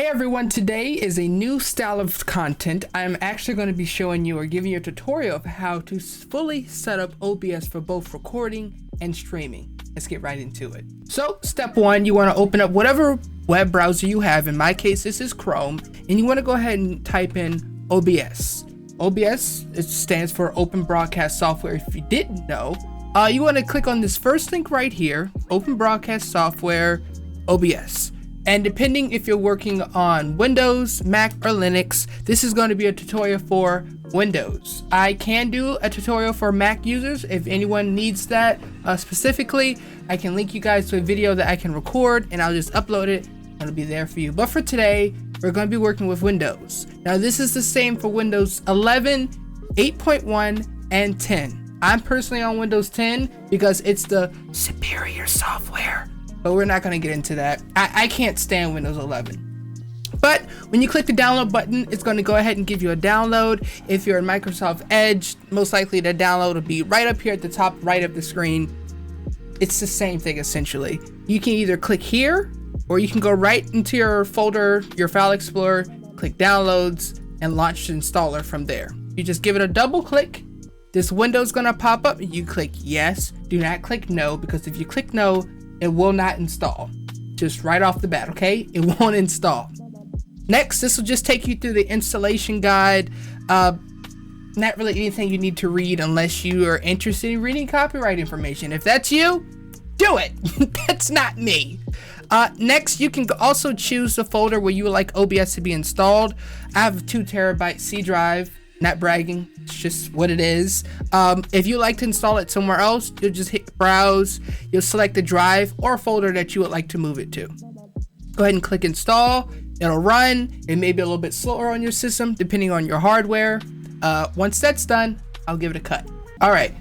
Hey everyone, today is a new style of content. I'm actually going to be showing you or giving you a tutorial of how to fully set up OBS for both recording and streaming. Let's get right into it. So step one, you want to open up whatever web browser you have. In my case, this is Chrome, and you want to go ahead and type in OBS. OBS, it stands for Open Broadcast Software. If you didn't know, you want to click on this first link right here, Open Broadcast Software, OBS. And depending if you're working on Windows, Mac, or Linux, this is going to be a tutorial for Windows. I can do a tutorial for Mac users. If anyone needs that specifically, I can link you guys to a video that I can record and I'll just upload it and it'll be there for you. But for today, we're going to be working with Windows. Now this is the same for Windows 11, 8.1, and 10. I'm personally on Windows 10 because it's the superior software. But we're not going to get into that. I can't stand Windows 11. But when you click the download button, it's going to go ahead and give you a download. If you're in Microsoft Edge, most likely the download will be right up here at the top right of the screen. It's the same thing essentially. You can either click here or you can go right into your folder, your file explorer, click downloads and launch the installer from there. You just give it a double click. This window is going to pop up and you click yes. Do not click no, because if you click no, it will not install. Just right off the bat, okay? It won't install. Next, this will just take you through the installation guide. Not really anything you need to read unless you are interested in reading copyright information. If that's you, do it. That's not me. Next, you can also choose the folder where you would like OBS to be installed. I have a 2 terabyte C drive. Not bragging, it's just what it is. If you like to install it somewhere else, you'll just hit browse, you'll select the drive or folder that you would like to move it to. Go ahead and click install, it'll run. It may be a little bit slower on your system depending on your hardware. Once that's done, I'll give it a cut. All right,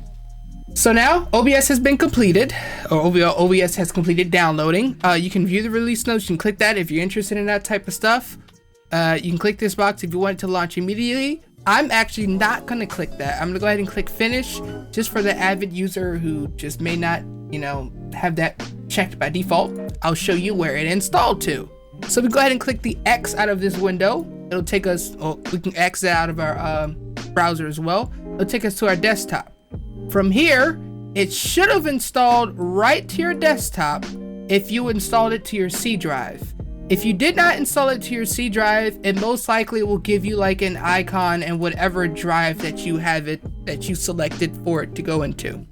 so now OBS has been completed, or OBS has completed downloading. You can view the release notes, you can click that if you're interested in that type of stuff. You can click this box if you want it to launch immediately. I'm actually not going to click that. I'm going to go ahead and click finish just for the avid user who just may not, have that checked by default. I'll show you where it installed to. So we go ahead and click the X out of this window. It'll take us, we can exit out of our browser as well. It'll take us to our desktop. From here, it should have installed right to your desktop if you installed it to your C drive. If you did not install it to your C drive, it most likely will give you like an icon and whatever drive that you have it, that you selected for it to go into.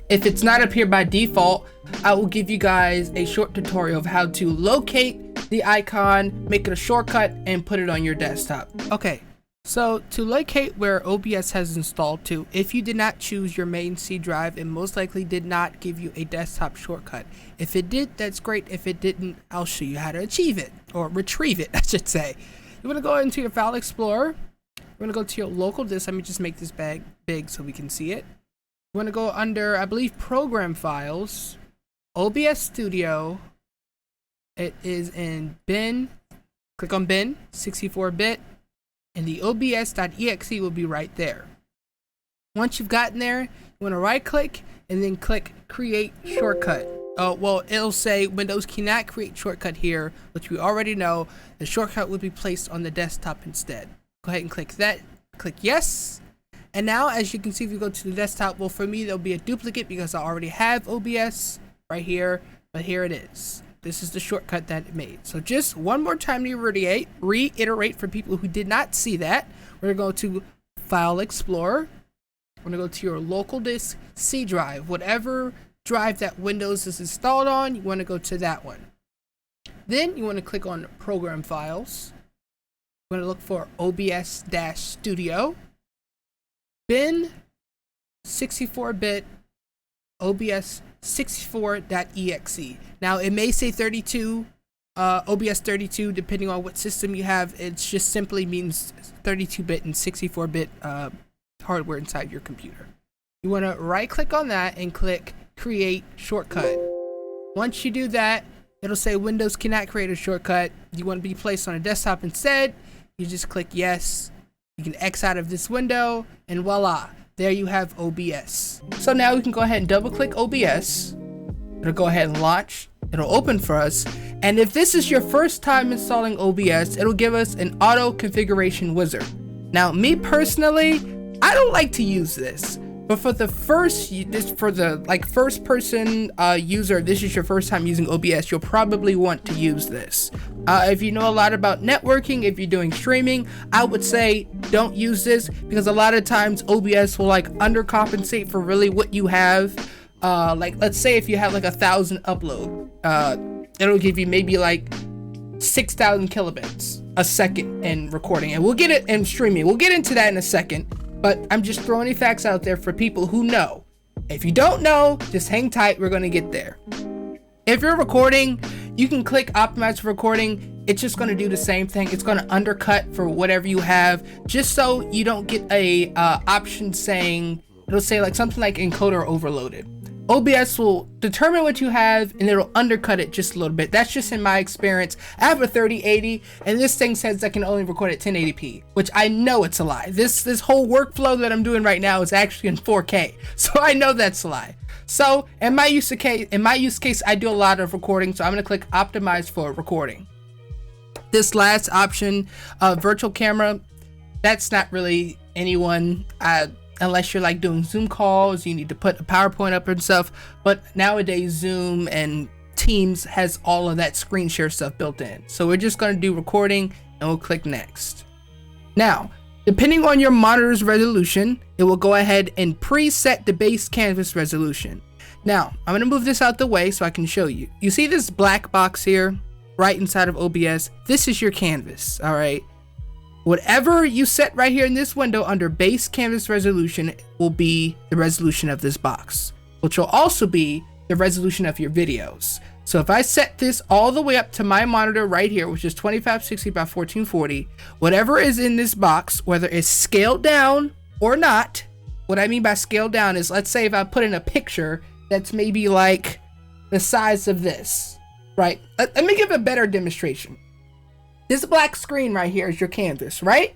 If it's not up here by default, I will give you guys a short tutorial of how to locate the icon, make it a shortcut, and put it on your desktop. Okay, so to locate where OBS has installed to, if you did not choose your main C drive, it most likely did not give you a desktop shortcut. If it did, that's great. If it didn't, I'll show you how to achieve it, or retrieve it, I should say. You want to go into your file explorer. We're going to go to your local disk. Let me just make this bag big so we can see it. You want to go under, I believe, program files, OBS Studio. It is in bin. Click on bin, 64-bit. And the obs.exe will be right there. Once you've gotten there, you want to right click and then click create shortcut. Well, it'll say Windows cannot create shortcut here, which we already know. The shortcut will be placed on the desktop instead. Go ahead and click that, click yes. And now, as you can see, if you go to the desktop, well, for me, there'll be a duplicate because I already have OBS right here, but here it is. This is the shortcut that it made. So just one more time to reiterate for people who did not see that. We're going to go to File Explorer. We're going to go to your local disk C drive. Whatever drive that Windows is installed on, you want to go to that one. Then you want to click on Program Files. We're going to look for OBS-Studio. Bin 64-bit OBS 64.exe. Now it may say 32, OBS 32, depending on what system you have. It just simply means 32-bit and 64-bit hardware inside your computer. You want to right click on that and click create shortcut. Once you do that, it'll say Windows cannot create a shortcut. You want to be placed on a desktop instead. You just click yes. You can X out of this window and voila. There you have OBS. So now we can go ahead and double click OBS. It'll It'll go ahead and launch. It'll open for us. And if this is your first time installing OBS, it'll give us an auto configuration wizard. Now, me personally, I don't like to use this, but for the first person user, this is your first time using OBS, you'll probably want to use this. If you know a lot about networking, if you're doing streaming, I would say don't use this, because a lot of times OBS will like undercompensate for really what you have. Like let's say if you have like 1,000 upload, it'll give you maybe like 6,000 kilobits a second in recording, and we'll get it in streaming. We'll get into that in a second, but I'm just throwing any facts out there for people who know. If you don't know, just hang tight, we're gonna get there. If you're recording, you can click optimize for recording. It's just gonna do the same thing. It's gonna undercut for whatever you have, just so you don't get a option saying, it'll say like something like encoder overloaded. OBS will determine what you have and it'll undercut it just a little bit. That's just in my experience. I have a 3080 and this thing says I can only record at 1080p, which I know it's a lie. This whole workflow that I'm doing right now is actually in 4K, so I know that's a lie. So in my use case, I do a lot of recording, so I'm gonna click optimize for recording. This last option, virtual camera, that's not really anyone. Unless you're like doing Zoom calls, you need to put a PowerPoint up and stuff. But nowadays, Zoom and Teams has all of that screen share stuff built in. So we're just going to do recording and we'll click next. Now, depending on your monitor's resolution, it will go ahead and preset the base canvas resolution. Now, I'm going to move this out the way so I can show you. You see this black box here, right inside of OBS? This is your canvas, all right? Whatever you set right here in this window under base canvas resolution will be the resolution of this box, which will also be the resolution of your videos. So if I set this all the way up to my monitor right here, which is 2560 by 1440, whatever is in this box, whether it's scaled down or not, what I mean by scaled down is, let's say if I put in a picture that's maybe like the size of this, right? Let me give a better demonstration. This black screen right here is your canvas, right?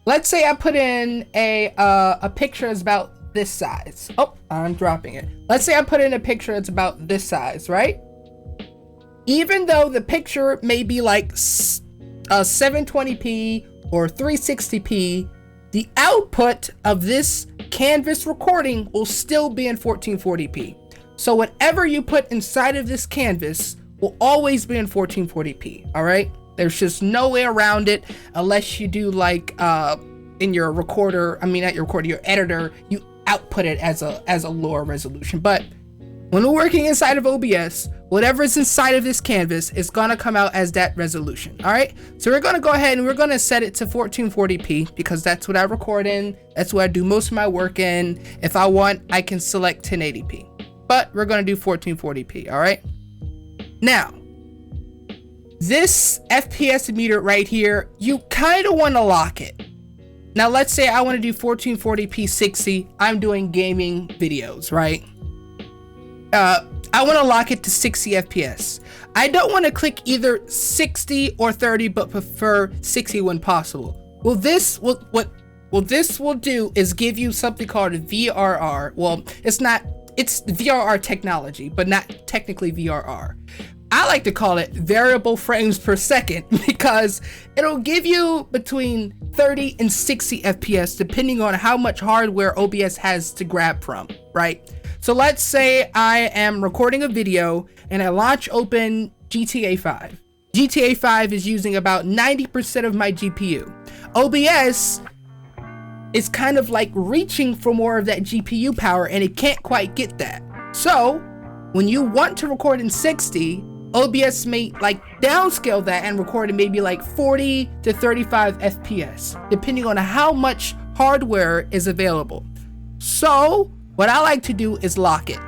Let's say I put in a picture that's about this size. Oh, I'm dropping it. Let's say I put in a picture that's about this size, right? Even though the picture may be like 720p or 360p, the output of this canvas recording will still be in 1440p. So whatever you put inside of this canvas will always be in 1440p, all right? There's just no way around it unless you do like in your recorder, I mean not your recorder, your editor, you output it as a lower resolution. But when we're working inside of OBS, whatever is inside of this canvas is gonna come out as that resolution, all right? So we're gonna go ahead and we're gonna set it to 1440p because that's what I record in, that's what I do most of my work in. If I want, I can select 1080p, but we're gonna do 1440p, all right? Now, this FPS meter right here, you kind of want to lock it. Now, let's say I want to do 1440p 60. I'm doing gaming videos, right? I want to lock it to 60 FPS. I don't want to click either 60 or 30, but prefer 60 when possible. Well, this will do is give you something called VRR. Well, it's VRR technology, but not technically VRR. I like to call it variable frames per second because it'll give you between 30 and 60 FPS depending on how much hardware OBS has to grab from, right? So let's say I am recording a video and I launch open GTA 5. GTA 5 is using about 90% of my GPU. OBS is kind of like reaching for more of that GPU power and it can't quite get that. So when you want to record in 60, OBS may like downscale that and record in maybe like 40 to 35 FPS, depending on how much hardware is available. So what I like to do is lock it.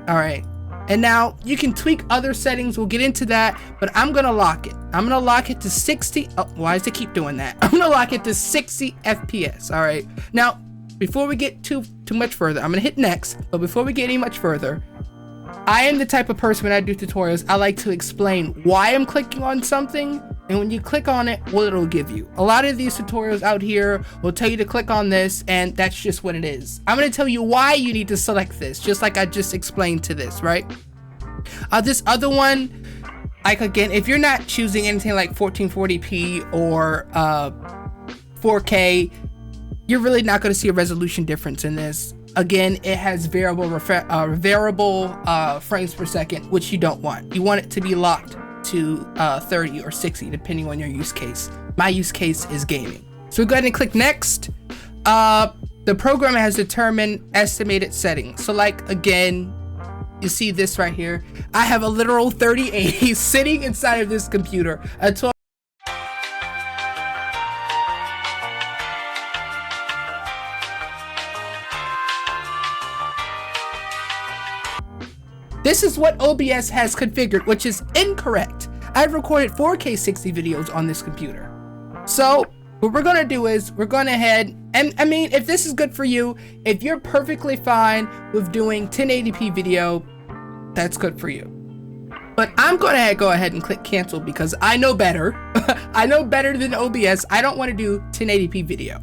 All right. And now you can tweak other settings. We'll get into that, but I'm going to lock it. I'm going to lock it to 60. Oh, why does it keep doing that? I'm going to lock it to 60 FPS. All right. Now, before we get too much further, I'm going to hit next. But before we get any much further, I am the type of person when I do tutorials, I like to explain why I'm clicking on something, and when you click on it, what it'll give you. A lot of these tutorials out here will tell you to click on this, and that's just what it is. I'm going to tell you why you need to select this, just like I just explained to this, right? This other one, like again, if you're not choosing anything like 1440p or 4K, you're really not going to see a resolution difference in this. Again, it has variable frames per second, which you don't want. You want it to be locked to 30 or 60, depending on your use case. My use case is gaming. So go ahead and click next. The program has determined estimated settings. So like, again, you see this right here. I have a literal 3080 sitting inside of this computer. This is what OBS has configured, which is incorrect. I've recorded 4K 60 videos on this computer. So what we're gonna do is we're gonna head, and I mean, if this is good for you, if you're perfectly fine with doing 1080p video, that's good for you. But I'm gonna go ahead and click cancel because I know better. I know better than OBS. I don't want to do 1080p video.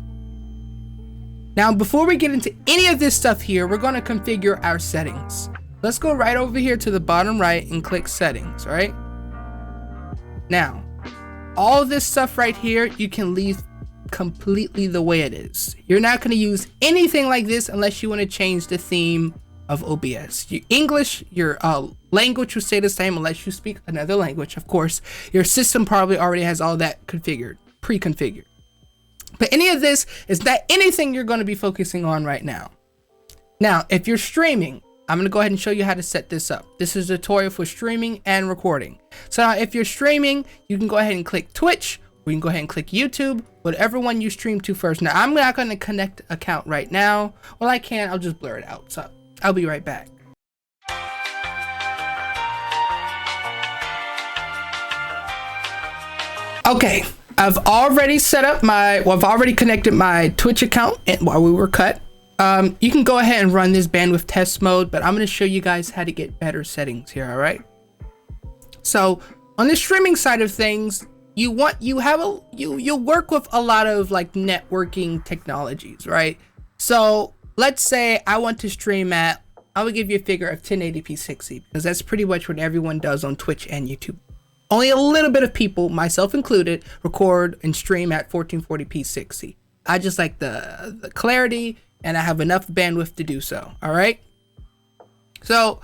Now, before we get into any of this stuff here, we're gonna configure our settings. Let's go right over here to the bottom right and click settings, right? Now, all this stuff right here, you can leave completely the way it is. You're not gonna use anything like this unless you wanna change the theme of OBS. Your English, your language will stay the same unless you speak another language, of course. Your system probably already has all that configured, pre-configured. But any of this is not anything you're gonna be focusing on right now. Now, if you're streaming, I'm gonna go ahead and show you how to set this up. This is a tutorial for streaming and recording. So now if you're streaming, you can go ahead and click Twitch, or you can go ahead and click YouTube, whatever one you stream to first. Now I'm not gonna connect account right now. Well, I can, I'll just blur it out. So I'll be right back. Okay, I've already set up I've already connected my Twitch account while we were cut. You can go ahead and run this bandwidth test mode, but I'm going to show you guys how to get better settings here. All right. So on the streaming side of things, you'll work with a lot of like networking technologies, right? So let's say I want to stream at, I will give you a figure of 1080p 60 because that's pretty much what everyone does on Twitch and YouTube. Only a little bit of people, myself included, record and stream at 1440p 60. I just like the clarity, and I have enough bandwidth to do so. All right. So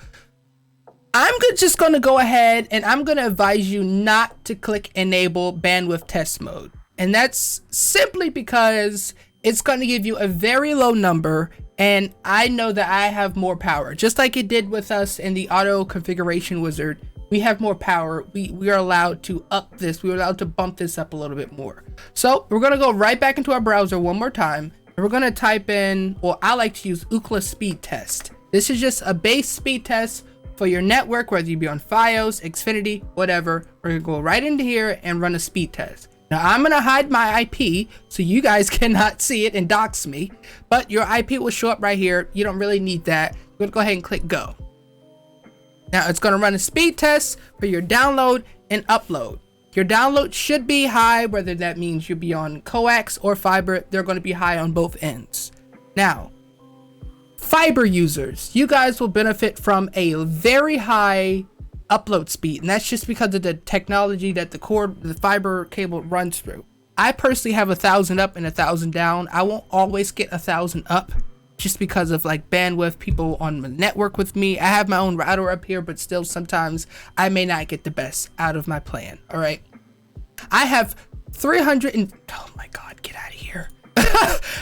I'm just going to go ahead and I'm going to advise you not to click enable bandwidth test mode. And that's simply because it's going to give you a very low number. And I know that I have more power, just like it did with us in the auto configuration wizard. We have more power. We are allowed to up this. We're allowed to bump this up a little bit more. So we're going to go right back into our browser one more time. We're going to type in, well, I like to use Ookla speed test. This is just a base speed test for your network, whether you be on Fios, Xfinity, whatever. We're going to go right into here and run a speed test. Now I'm going to hide my IP so you guys cannot see it and dox me, but your IP will show up right here. You don't really need that. You're going to go ahead and click go. Now it's going to run a speed test for your download and upload. Your download should be high, whether that means you'll be on coax or fiber. They're going to be high on both ends. Now, fiber users, you guys will benefit from a very high upload speed, and that's just because of the technology that the fiber cable runs through. I personally have 1,000 up and 1,000 down. I won't always get 1,000 up just because of like bandwidth, people on the network with me. I have my own router up here, but still sometimes I may not get the best out of my plan. All right. I have 300 and, oh my God, get out of here.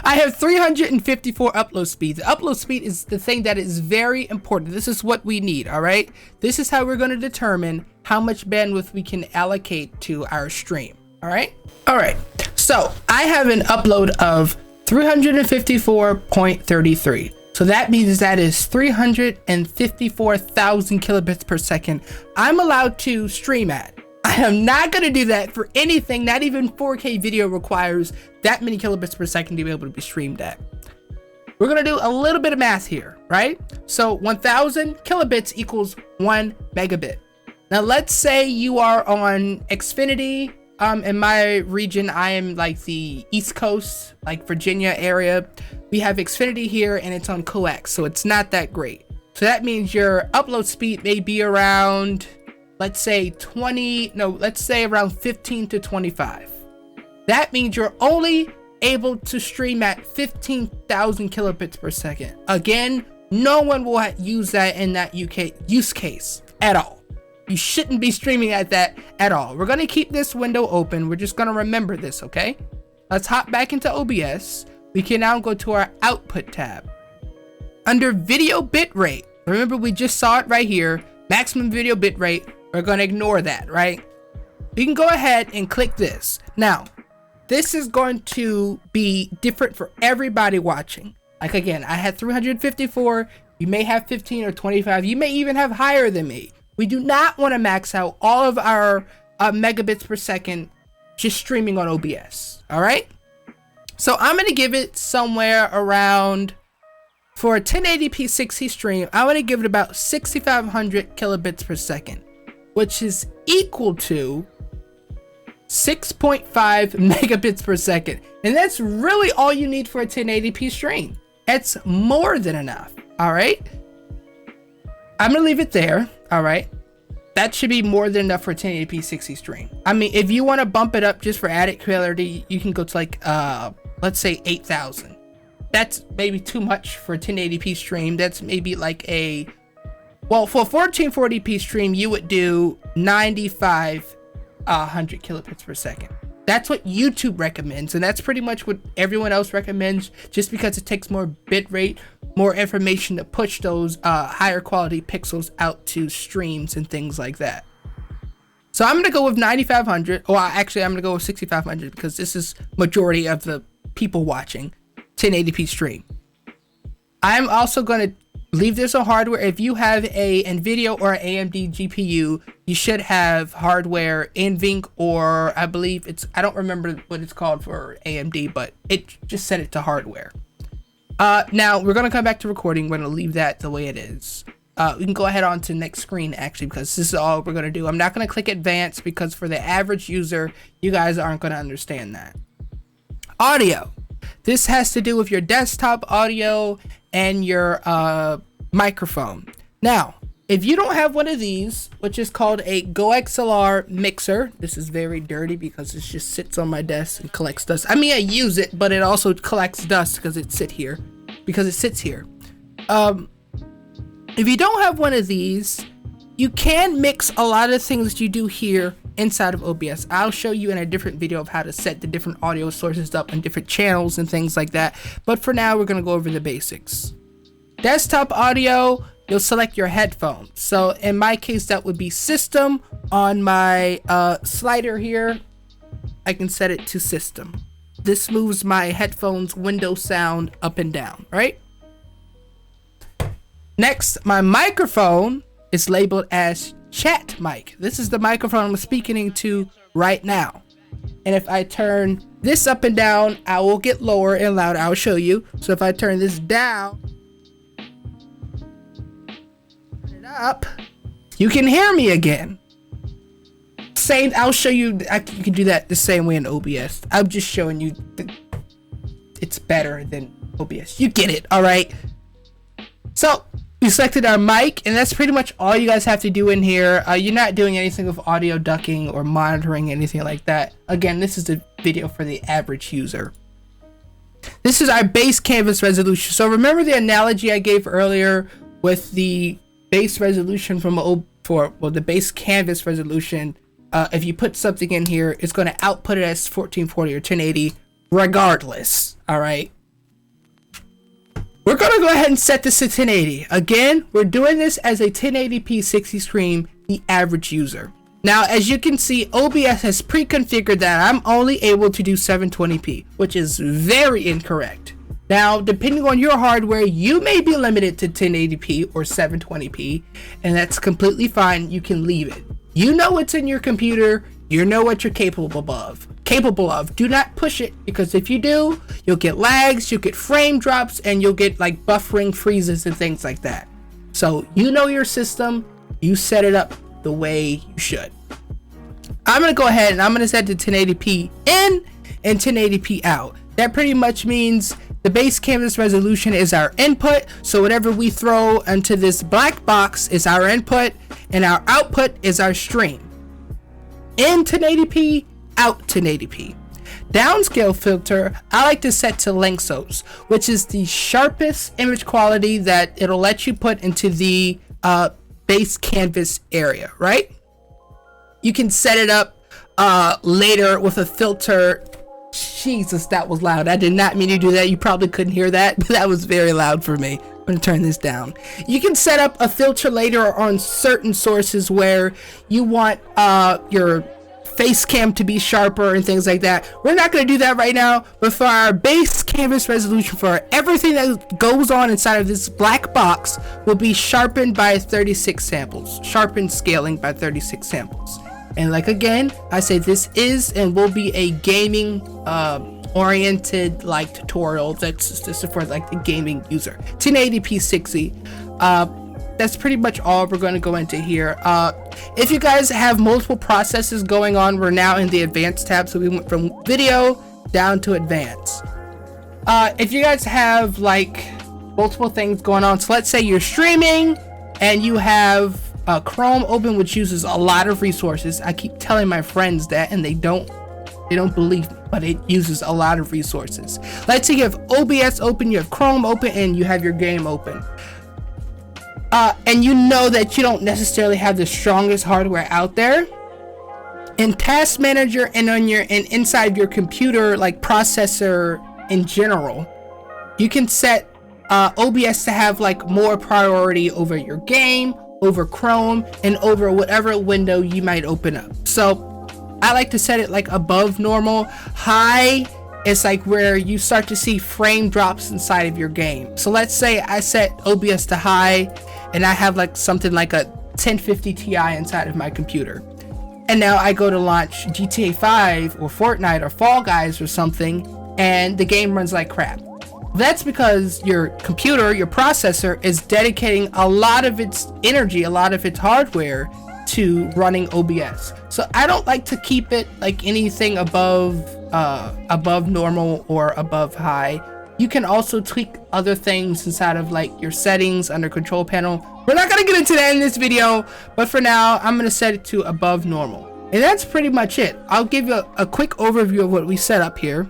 I have 354 upload speed. The upload speed is the thing that is very important. This is what we need. All right. This is how we're going to determine how much bandwidth we can allocate to our stream. All right. All right. So I have an upload of 354.33. So that means that is 354,000 kilobits per second I'm allowed to stream at. I am not going to do that for anything. Not even 4K video requires that many kilobits per second to be able to be streamed at. We're going to do a little bit of math here, right? So 1,000 kilobits equals 1 megabit. Now let's say you are on Xfinity. In my region, I am like the East Coast, like Virginia area. We have Xfinity here and it's on coax, so it's not that great. So that means your upload speed may be around, let's say around 15 to 25. That means you're only able to stream at 15,000 kilobits per second. Again, no one will use that in that use case at all. You shouldn't be streaming at that at all. We're gonna keep this window open. We're just gonna remember this, okay? Let's hop back into OBS. We can now go to our output tab. Under video bitrate, remember we just saw it right here, maximum video bitrate. We're gonna ignore that, right? We can go ahead and click this. Now, this is going to be different for everybody watching. Like again, I had 354, you may have 15 or 25, you may even have higher than me. We do not want to max out all of our megabits per second just streaming on OBS, all right? So I'm going to give it somewhere around, for a 1080p 60 stream, I want to give it about 6,500 kilobits per second, which is equal to 6.5 megabits per second. And that's really all you need for a 1080p stream. That's more than enough, all right? I'm going to leave it there. All right, that should be more than enough for a 1080p 60 stream. I mean, if you want to bump it up just for added clarity, you can go to like let's say 8,000. That's maybe too much for a 1080p stream. That's maybe like a, well, for a 1440p stream you would do 9,500 kilobits per second. That's what YouTube recommends, and that's pretty much what everyone else recommends, just because it takes more bit rate, more information to push those higher quality pixels out to streams and things like that. So I'm gonna go with 9,500, or actually I'm gonna go with 6,500 because this is majority of the people watching 1080p stream. I'm also gonna leave this on hardware. If you have a NVIDIA or AMD GPU, you should have hardware NVENC, or I believe it's, I don't remember what it's called for AMD, but it just set it to hardware. Now we're gonna come back to recording. We're gonna leave that the way it is. We can go ahead on to the next screen actually, because this is all we're gonna do. I'm not gonna click advanced because for the average user, you guys aren't gonna understand that. Audio. This has to do with your desktop audio and your microphone. Now, if you don't have one of these, which is called a GoXLR mixer, this is very dirty because it just sits on my desk and collects dust. I mean, I use it, but it also collects dust because it sits here. If you don't have one of these, you can mix a lot of things that you do here inside of OBS. I'll show you in a different video of how to set the different audio sources up on different channels and things like that. But for now, we're gonna go over the basics. Desktop audio, you'll select your headphones. So in my case, that would be system. On my slider here, I can set it to system. This moves my headphones window sound up and down, right? Next, my microphone is labeled as chat mic. This is the microphone I'm speaking into right now. And if I turn this up and down, I will get lower and louder. I'll show you. So if I turn this down, turn it up, you can hear me again. Same, I'll show you. You can do that the same way in OBS. I'm just showing you that it's better than OBS. You get it, all right? So we selected our mic, and that's pretty much all you guys have to do in here. You're not doing anything with audio ducking or monitoring, anything like that. Again, this is a video for the average user. This is our base canvas resolution. So remember the analogy I gave earlier with the base resolution the base canvas resolution. If you put something in here, it's going to output it as 1440 or 1080 regardless. All right. We're gonna go ahead and set this to 1080. Again, we're doing this as a 1080p 60 stream, the average user. Now, as you can see, OBS has pre-configured that I'm only able to do 720p, which is very incorrect. Now, depending on your hardware, you may be limited to 1080p or 720p, and that's completely fine. You can leave it. You know what's in your computer. You know what you're capable of. Do not push it, because if you do, you'll get lags, you'll get frame drops, and you'll get like buffering freezes and things like that. So you know your system, you set it up the way you should. I'm gonna go ahead and I'm gonna set to 1080p in and 1080p out. That pretty much means The base canvas resolution is our input, so whatever we throw into this black box is our input, and our output is our stream. In 1080p, out 1080p. Downscale filter, I like to set to Lanczos, which is the sharpest image quality that it'll let you put into the base canvas area, right? You can set it up later with a filter. Jesus, that was loud. I did not mean to do that. You probably couldn't hear that, but that was very loud for me. I'm gonna turn this down. You can set up a filter later on certain sources where you want your face cam to be sharper and things like that. We're not going to do that right now, but for our base canvas resolution, for everything that goes on inside of this black box will be sharpened by 36 samples, sharpened scaling by 36 samples. And like again, I say this is and will be a gaming oriented like tutorial that's just for like the gaming user. 1080p 60. That's pretty much all we're going to go into here. If you guys have multiple processes going on, we're now in the advanced tab, so we went from video down to advanced. If you guys have like multiple things going on, so let's say you're streaming and you have Chrome open, which uses a lot of resources. I keep telling my friends that and they don't believe me, but it uses a lot of resources. Let's say you have OBS open, you have Chrome open, and you have your game open. And you know that you don't necessarily have the strongest hardware out there. In Task Manager and inside your computer, like processor in general, you can set OBS to have like more priority over your game, over Chrome, and over whatever window you might open up. So I like to set it like above normal. High is like where you start to see frame drops inside of your game. So let's say I set OBS to high and I have like something like a 1050 Ti inside of my computer. And now I go to launch GTA 5 or Fortnite or Fall Guys or something, and the game runs like crap. That's because your computer, your processor, is dedicating a lot of its energy, a lot of its hardware to running OBS. So I don't like to keep it like anything above normal or above high. You can also tweak other things inside of like your settings under control panel. We're not gonna get into that in this video, but for now, I'm gonna set it to above normal. And that's pretty much it. I'll give you a quick overview of what we set up here.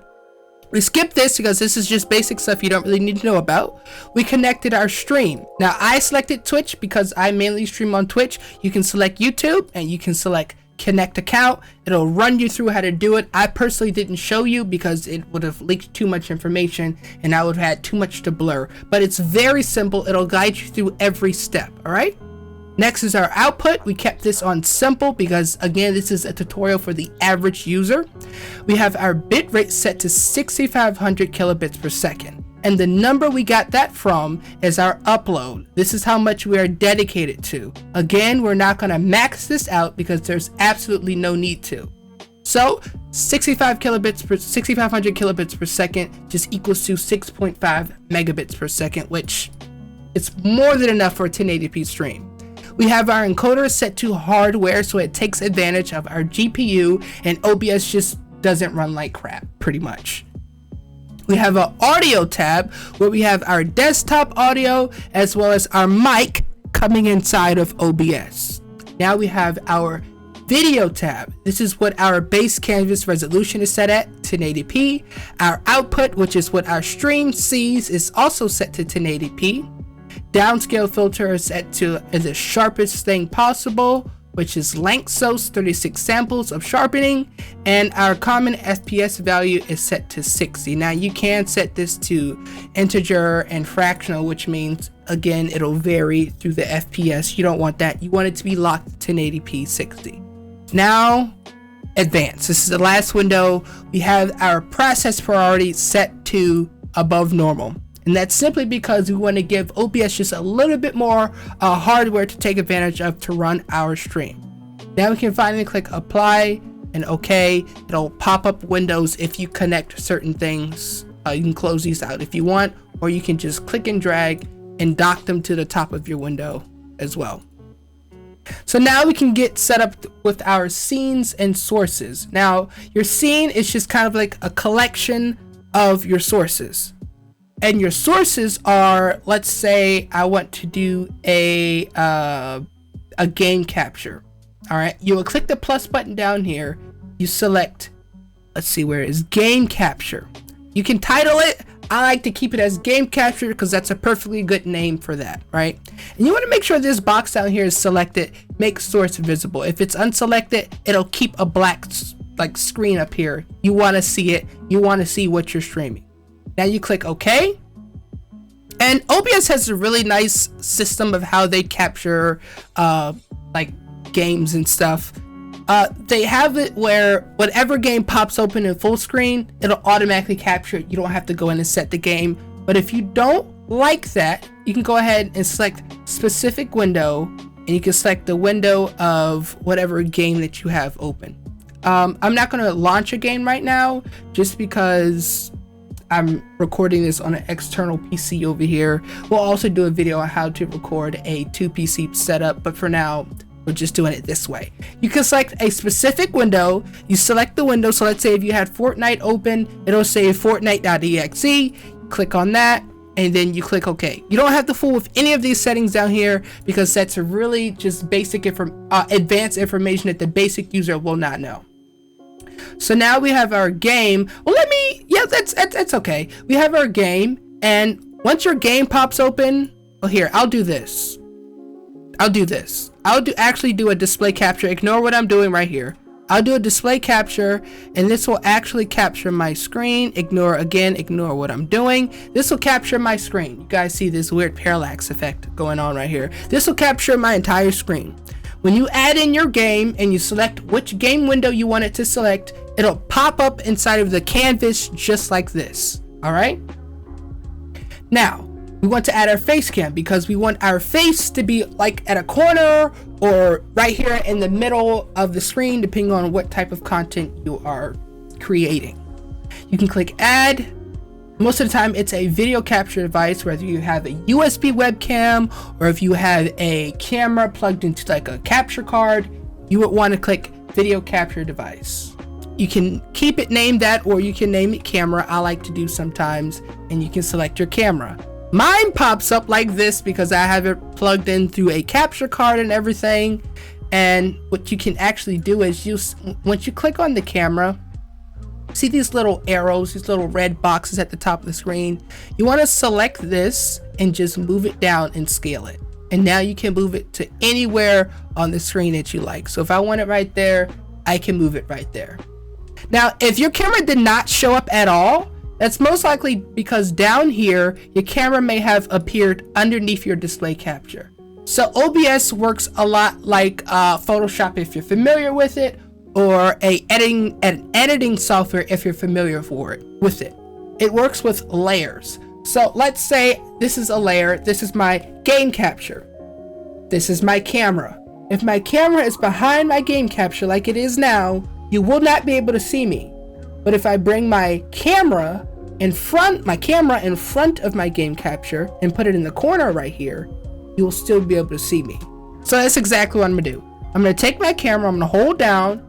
We skipped this because this is just basic stuff you don't really need to know about. We connected our stream. Now I selected Twitch because I mainly stream on Twitch. You can select YouTube and you can select connect account. It'll run you through how to do it. I personally didn't show you because it would have leaked too much information and I would have had too much to blur, but it's very simple. It'll guide you through every step. All right, next is our output. We kept this on simple because again, this is a tutorial for the average user. We have our bit rate set to 6500 kilobits per second. And the number we got that from is our upload. This is how much we are dedicated to. Again, we're not gonna max this out because there's absolutely no need to. So 6500 kilobits per second just equals to 6.5 megabits per second, which is more than enough for a 1080p stream. We have our encoder set to hardware, so it takes advantage of our GPU, and OBS just doesn't run like crap, pretty much. We have an audio tab where we have our desktop audio as well as our mic coming inside of OBS. Now we have our video tab. This is what our base canvas resolution is set at, 1080p. Our output, which is what our stream sees, is also set to 1080p. Downscale filter is set to the sharpest thing possible, which is Lanczos, 36 samples of sharpening, and our common FPS value is set to 60. Now you can set this to integer and fractional, which means again it'll vary through the FPS. You don't want that. You want it to be locked to 1080p 60. Now advanced. This is the last window. We have our process priority set to above normal. And that's simply because we want to give OBS just a little bit more hardware to take advantage of to run our stream. Now we can finally click apply and OK. It'll pop up windows if you connect certain things. You can close these out if you want, or you can just click and drag and dock them to the top of your window as well. So now we can get set up with our scenes and sources. Now your scene is just kind of like a collection of your sources. And your sources are, let's say I want to do a game capture. All right, you will click the plus button down here. You select, let's see where it is, game capture. You can title it. I like to keep it as game capture because that's a perfectly good name for that, right? And you want to make sure this box down here is selected. Make source visible. If it's unselected, it'll keep a black like screen up here. You want to see it. You want to see what you're streaming. Now you click OK. And OBS has a really nice system of how they capture like games and stuff. They have it where whatever game pops open in full screen, it'll automatically capture it. You don't have to go in and set the game. But if you don't like that, you can go ahead and select specific window, and you can select the window of whatever game that you have open. I'm not going to launch a game right now just because I'm recording this on an external PC over here. We'll also do a video on how to record a 2 PC setup, but for now we're just doing it this way. You can select a specific window. You select the window. So let's say if you had Fortnite open, it'll say Fortnite.exe. Click on that, and then you click OK. You don't have to fool with any of these settings down here because that's really just basic advanced information that the basic user will not know. So now we have our game. Well, that's okay. We have our game, and once your game pops open, well, here, I'll do this. Actually do a display capture. Ignore what I'm doing right here. I'll do a display capture, and this will actually capture my screen. Ignore what I'm doing. This will capture my screen. You guys see this weird parallax effect going on right here. This will capture my entire screen. When you add in your game and you select which game window you want it to select, it'll pop up inside of the canvas just like this. All right. Now, we want to add our face cam because we want our face to be like at a corner or right here in the middle of the screen, depending on what type of content you are creating. You can click add. Most of the time it's a video capture device, whether you have a USB webcam or if you have a camera plugged into like a capture card, you would want to click video capture device. You can keep it named that, or you can name it camera. I like to do sometimes, and you can select your camera. Mine pops up like this because I have it plugged in through a capture card and everything. And what you can actually do is once you click on the camera, see these little arrows, these little red boxes at the top of the screen. You want to select this and just move it down and scale it. And now you can move it to anywhere on the screen that you like. So if I want it right there, I can move it right there. Now, if your camera did not show up at all, that's most likely because down here, your camera may have appeared underneath your display capture. So OBS works a lot like Photoshop if you're familiar with it, or an editing software if you're familiar with it. It works with layers. So let's say this is a layer. This is my game capture. This is my camera. If my camera is behind my game capture like it is now, you will not be able to see me. But if I bring my camera in front of my game capture and put it in the corner right here, you will still be able to see me. So that's exactly what I'm gonna do. I'm gonna take my camera, I'm gonna hold down.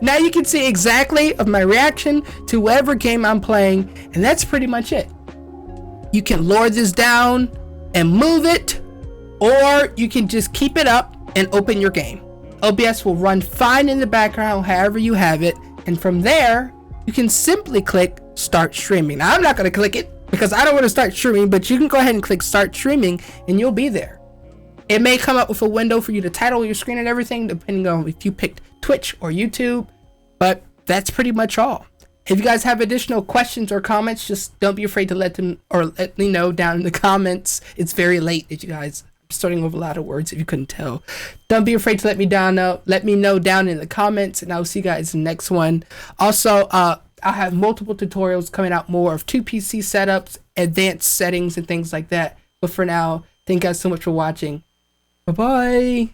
Now you can see exactly of my reaction to whatever game I'm playing, and that's pretty much it. You can lower this down and move it, or you can just keep it up and open your game. OBS will run fine in the background however you have it, and from there you can simply click start streaming. Now I'm not going to click it because I don't want to start streaming, but you can go ahead and click start streaming and you'll be there. It may come up with a window for you to title your screen and everything depending on if you picked Twitch or YouTube, but that's pretty much all. If you guys have additional questions or comments, just don't be afraid to let me know down in the comments. It's very late, you guys. I'm starting with a lot of words if you couldn't tell. Don't be afraid to let me know down in the comments, and I'll see you guys in the next one. Also, I'll have multiple tutorials coming out more of 2 PC setups, advanced settings, and things like that. But for now, thank you guys so much for watching. Bye-bye.